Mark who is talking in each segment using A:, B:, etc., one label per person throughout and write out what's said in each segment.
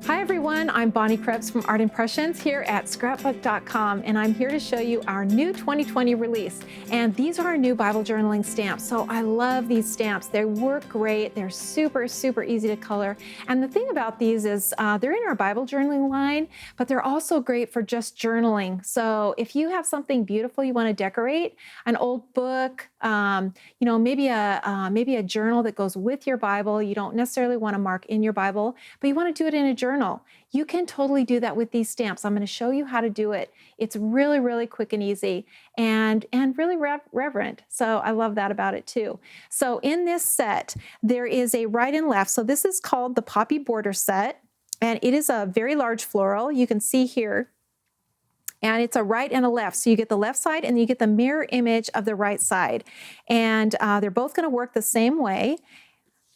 A: Hi everyone, I'm Bonnie Krebs from Art Impressions here at Scrapbook.com, and I'm here to show you our new 2020 release. And these are our new Bible journaling stamps. So I love these stamps. They work great. They're super, super easy to color. And the thing about these is they're in our Bible journaling line, but they're also great for just journaling. So if you have something beautiful you want to decorate, an old book, maybe a journal that goes with your Bible. You don't necessarily want to mark in your Bible, but you want to do it in a journal. You can totally do that with these stamps. I'm going to show you how to do it. It's really, really quick and easy and really reverent. So I love that about it too. So in this set, there is a right and left. So this is called the Poppy Border Set, and it is a very large floral. You can see here. And it's a right and a left. So you get the left side and you get the mirror image of the right side. And they're both going to work the same way.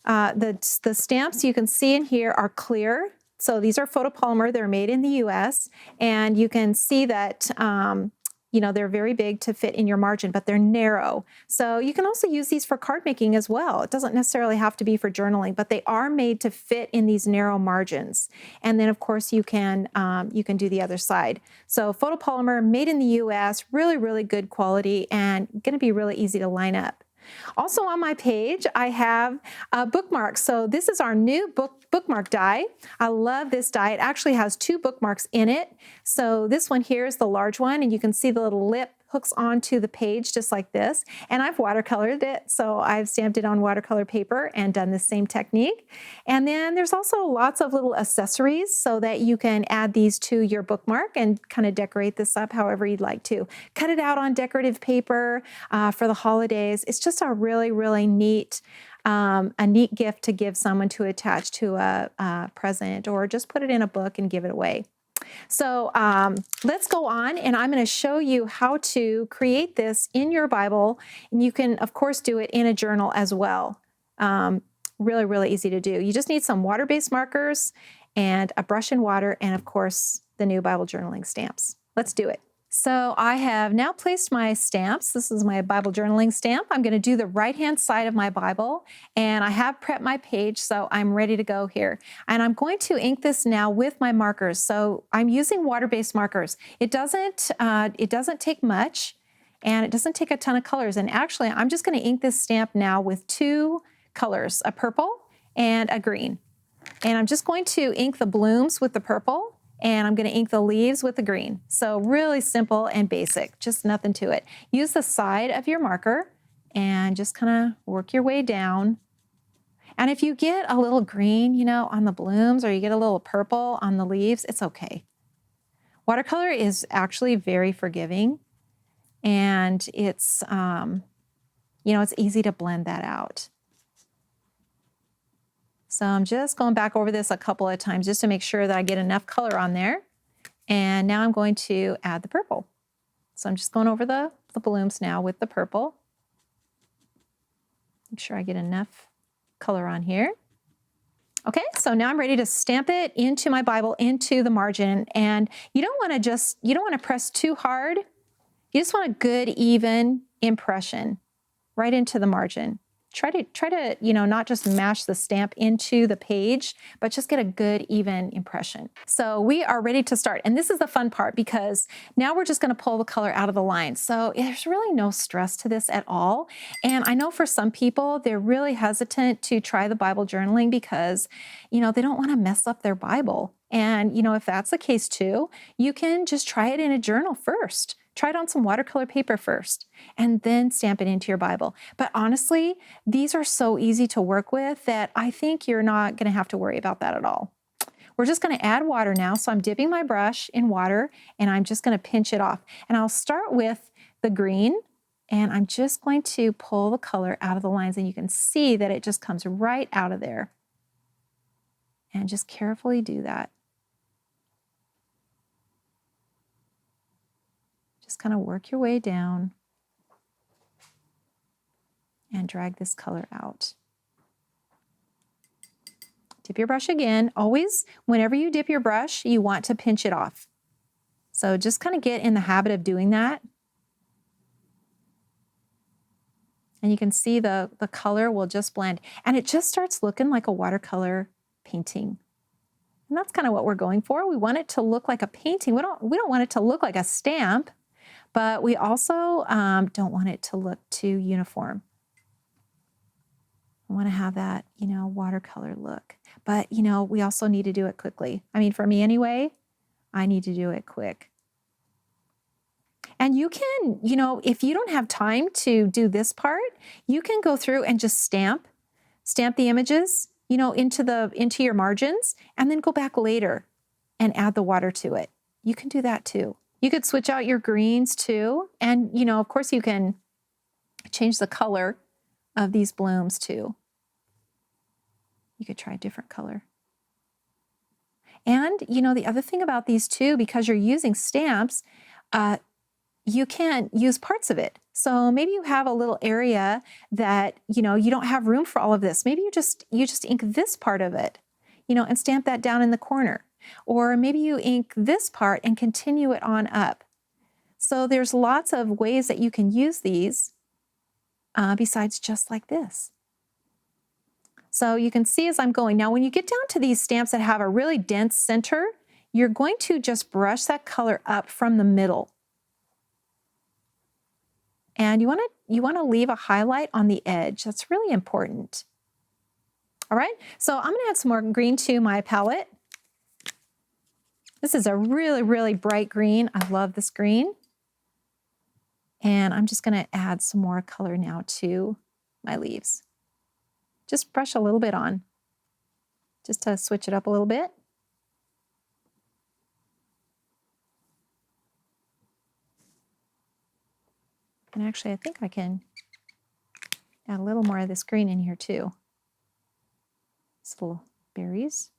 A: The stamps you can see in here are clear. So these are photopolymer. They're made in the US. And you can see that, they're very big to fit in your margin, but they're narrow. So you can also use these for card making as well. It doesn't necessarily have to be for journaling, but they are made to fit in these narrow margins. And then of course you can do the other side. So photopolymer made in the US, really, really good quality and going to be really easy to line up. Also on my page, I have a bookmark. So this is our new bookmark die. I love this die. It actually has two bookmarks in it. So this one here is the large one, and you can see the little lip hooks onto the page just like this. And I've watercolored it, so I've stamped it on watercolor paper and done the same technique. And then there's also lots of little accessories so that you can add these to your bookmark and kind of decorate this up however you'd like to. Cut it out on decorative paper for the holidays. It's just a really, really neat gift to give someone to attach to a present, or just put it in a book and give it away. So let's go on, and I'm going to show you how to create this in your Bible. And you can, of course, do it in a journal as well. Really, really easy to do. You just need some water-based markers and a brush and water, and of course, the new Bible journaling stamps. Let's do it. So I have now placed my stamps. This is my Bible journaling stamp. I'm going to do the right-hand side of my Bible, and I have prepped my page, so I'm ready to go here. And I'm going to ink this now with my markers. So I'm using water-based markers. It doesn't take much, and it doesn't take a ton of colors. And actually, I'm just going to ink this stamp now with two colors, a purple and a green. And I'm just going to ink the blooms with the purple, and I'm going to ink the leaves with the green. So really simple and basic, just nothing to it. Use the side of your marker and just kind of work your way down. And if you get a little green, on the blooms, or you get a little purple on the leaves, it's okay. Watercolor is actually very forgiving, and it's easy to blend that out. So I'm just going back over this a couple of times just to make sure that I get enough color on there. And now I'm going to add the purple. So I'm just going over the blooms now with the purple. Make sure I get enough color on here. Okay, so now I'm ready to stamp it into my Bible, into the margin. And you don't want to press too hard. You just want a good, even impression right into the margin. Try to, not just mash the stamp into the page, but just get a good, even impression. So we are ready to start. And this is the fun part, because now we're just going to pull the color out of the line. So there's really no stress to this at all. And I know for some people, they're really hesitant to try the Bible journaling because, they don't want to mess up their Bible. And, if that's the case too, you can just try it in a journal first. Try it on some watercolor paper first, and then stamp it into your Bible. But honestly, these are so easy to work with that I think you're not going to have to worry about that at all. We're just going to add water now. So I'm dipping my brush in water, and I'm just going to pinch it off. And I'll start with the green, and I'm just going to pull the color out of the lines, and you can see that it just comes right out of there. And just carefully do that. Just kind of work your way down and drag this color out. Dip your brush again. Always, whenever you dip your brush, you want to pinch it off. So just kind of get in the habit of doing that. And you can see the color will just blend. And it just starts looking like a watercolor painting. And that's kind of what we're going for. We want it to look like a painting. We don't want it to look like a stamp, but we also don't want it to look too uniform. I want to have that, watercolor look. But, we also need to do it quickly. I mean, for me anyway, I need to do it quick. And you can, if you don't have time to do this part, you can go through and just stamp the images, into your margins, and then go back later and add the water to it. You can do that too. You could switch out your greens too. And, of course you can change the color of these blooms too. You could try a different color. And, the other thing about these too, because you're using stamps, you can use parts of it. So maybe you have a little area that, you don't have room for all of this. Maybe you just ink this part of it, and stamp that down in the corner. Or maybe you ink this part and continue it on up. So there's lots of ways that you can use these besides just like this. So you can see as I'm going. Now, when you get down to these stamps that have a really dense center, you're going to just brush that color up from the middle. And you want to leave a highlight on the edge. That's really important. All right, so I'm going to add some more green to my palette. This is a really, really bright green. I love this green. And I'm just going to add some more color now to my leaves. Just brush a little bit on, just to switch it up a little bit. And actually, I think I can add a little more of this green in here too. These little berries.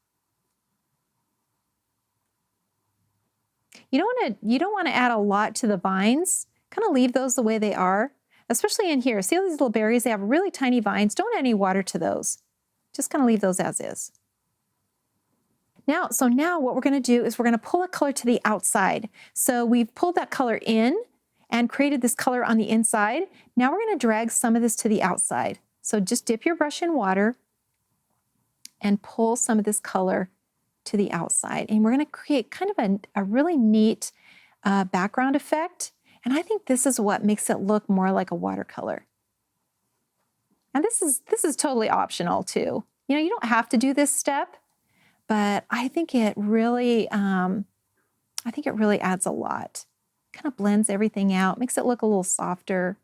A: You don't want to add a lot to the vines. Kind of leave those the way they are, especially in here. See all these little berries? They have really tiny vines. Don't add any water to those. Just kind of leave those as is. Now what we're going to do is we're going to pull a color to the outside. So we've pulled that color in and created this color on the inside. Now we're going to drag some of this to the outside. So just dip your brush in water and pull some of this color to the outside. And we're going to create kind of a really neat background effect. And I think this is what makes it look more like a watercolor. And this is totally optional too. You don't have to do this step, but I think it really adds a lot. Kind of blends everything out, makes it look a little softer.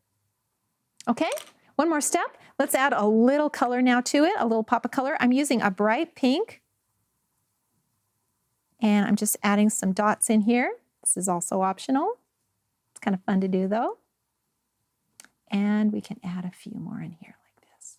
A: Okay, one more step. Let's add a little color now to it, a little pop of color. I'm using a bright pink. And I'm just adding some dots in here. This is also optional. It's kind of fun to do though. And we can add a few more in here like this.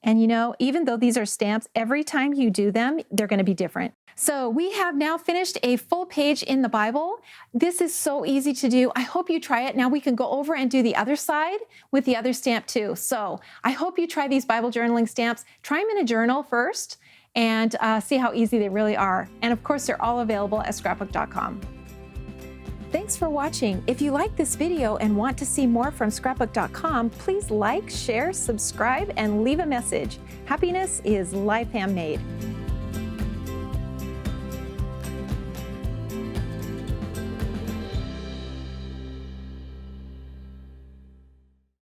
A: And even though these are stamps, every time you do them, they're going to be different. So we have now finished a full page in the Bible. This is so easy to do. I hope you try it. Now we can go over and do the other side with the other stamp too. So I hope you try these Bible journaling stamps. Try them in a journal first and see how easy they really are. And of course, they're all available at Scrapbook.com. Thanks for watching. If you like this video and want to see more from Scrapbook.com, please like, share, subscribe, and leave a message. Happiness is life handmade.